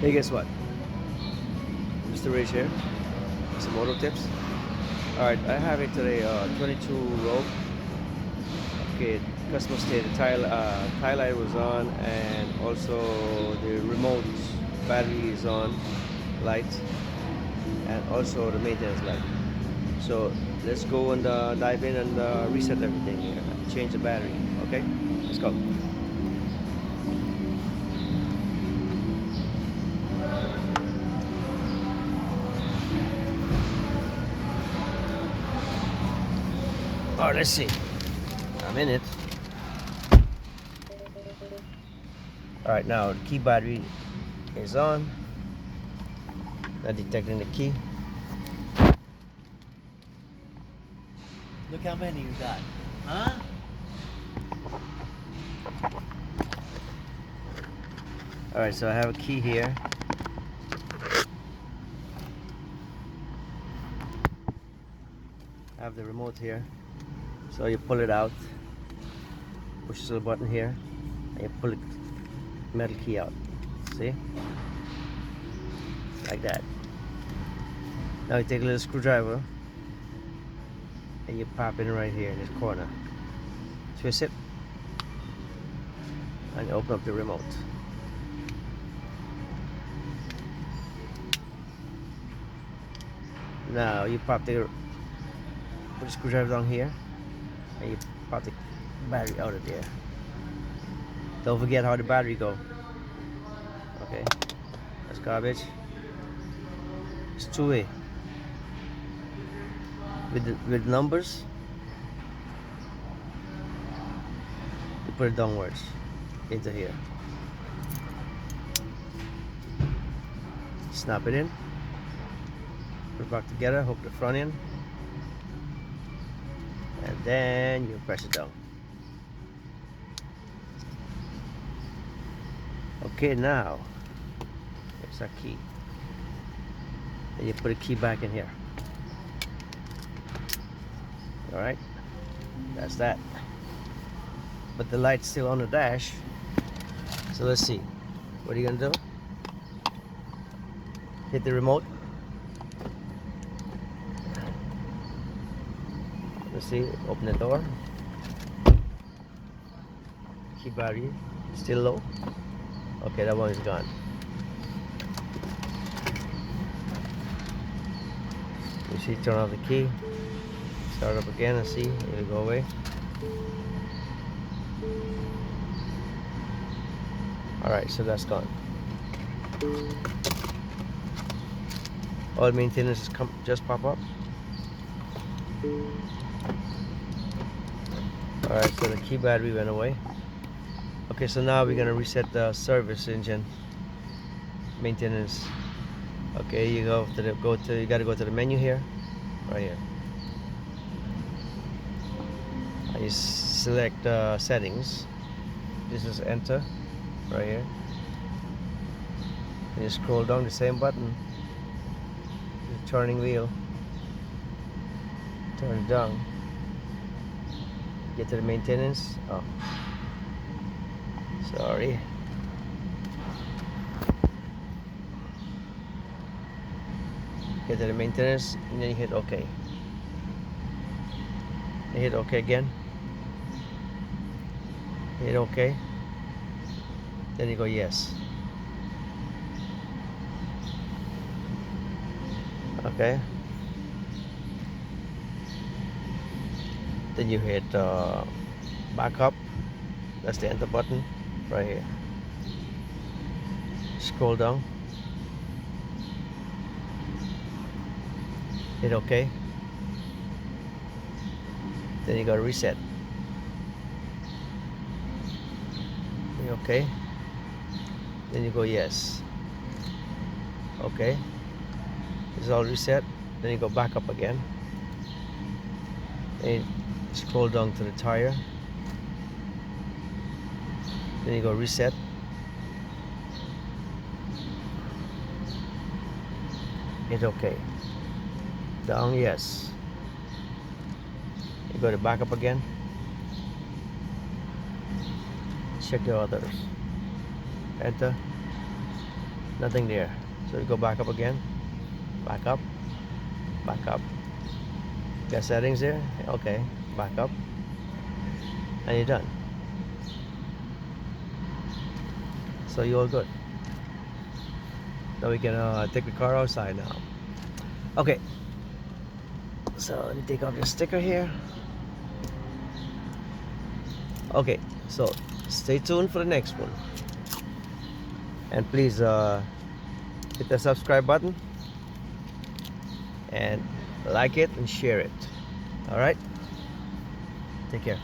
Hey, guess what? Mr. Rich here. Some auto tips. Alright, I have it today, 22 Rogue. Okay, customer state, the tire light was on, and also the remote battery is on, light, and also the maintenance light. So let's go and dive in and reset everything here. Change the battery. Okay, let's go. Alright, let's see. I'm in it. Alright, now the key battery is on. Not detecting the key. Look how many you got. Huh? Alright, so I have a key here. I have the remote here. So you pull it out, push this little button here, and you pull the metal key out. See? Like that. Now you take a little screwdriver and you pop it right here in this corner. Twist it and you open up the remote. Now you put the screwdriver down here and you pop the battery out of there. Don't forget how the battery go. Okay, that's garbage. It's two-way. With numbers, you put it downwards into here. Snap it in. Put it back together. Hook the front in, and then you press it down. Okay, now here's our key. And you put a key back in here. Alright, that's that. But the light's still on the dash. So let's see. What are you gonna do? Hit the remote. Let's see, open the door. Key battery still low. Okay, that one is gone. You see, turn off the key. Start up again and see, it'll go away. Alright, so that's gone. All maintenance just pop up. Alright, so the key battery went away. Okay, so now we're gonna reset the service engine maintenance. Okay, you gotta go to the menu here, right here. And you select settings. This is enter, right here. And you scroll down the same button, the turning wheel. Turn it down. Get to the maintenance. Oh, sorry. Get to the maintenance, and then you hit OK. You hit OK again. Hit OK. Then you go yes. Okay. Then you hit back up. That's the enter button right here. Scroll down. Hit OK. Then you go reset. Okay. Then you go yes. Okay. It's all reset. Then you go back up again. Then you scroll down to the tire. Then you go reset. Hit OK. Down yes. You go to back up again. Check the others. Enter. Nothing there. So you go back up again. Back up. Back up. Got settings there? Okay. Back up. And you're done. So you're all good. Now we can take the car outside now. Okay. So let me take off the sticker here. Okay. So stay tuned for the next one. And please hit the subscribe button and like it and share it. All right. Take care.